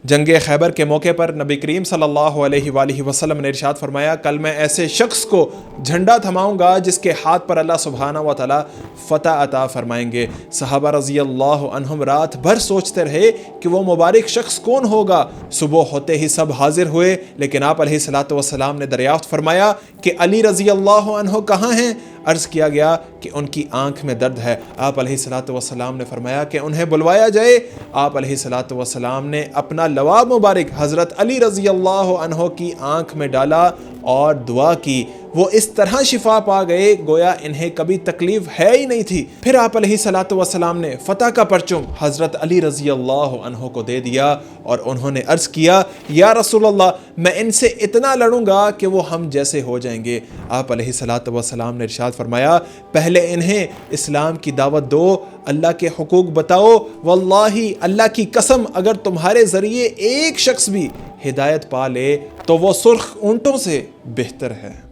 جنگ خیبر کے موقع پر نبی کریم صلی اللہ علیہ وآلہ وسلم نے ارشاد فرمایا، کل میں ایسے شخص کو جھنڈا تھماؤں گا جس کے ہاتھ پر اللہ سبحانہ و تعالی فتح عطا فرمائیں گے۔ صحابہ رضی اللہ عنہم رات بھر سوچتے رہے کہ وہ مبارک شخص کون ہوگا۔ صبح ہوتے ہی سب حاضر ہوئے، لیکن آپ علیہ الصلوۃ والسلام نے دریافت فرمایا کہ علی رضی اللہ عنہ کہاں ہیں؟ عرض کیا گیا کہ ان کی آنکھ میں درد ہے۔ آپ علیہ الصلوۃ والسلام نے فرمایا کہ انہیں بلوایا جائے۔ آپ علیہ الصلوۃ والسلام نے اپنا لواب مبارک حضرت علی رضی اللہ عنہ کی آنکھ میں ڈالا اور دعا کی۔ وہ اس طرح شفا پا گئے گویا انہیں کبھی تکلیف ہے ہی نہیں تھی۔ پھر آپ علیہ الصلوۃ والسلام نے فتح کا پرچم حضرت علی رضی اللہ عنہ کو دے دیا اور انہوں نے عرض کیا، یا رسول اللہ، میں ان سے اتنا لڑوں گا کہ وہ ہم جیسے ہو جائیں گے۔ آپ علیہ الصلوۃ والسلام نے ارشاد فرمایا، پہلے انہیں اسلام کی دعوت دو، اللہ کے حقوق بتاؤ، واللہ اللہ کی قسم اگر تمہارے ذریعے ایک شخص بھی ہدایت پا لے تو وہ سرخ اونٹوں سے بہتر ہے۔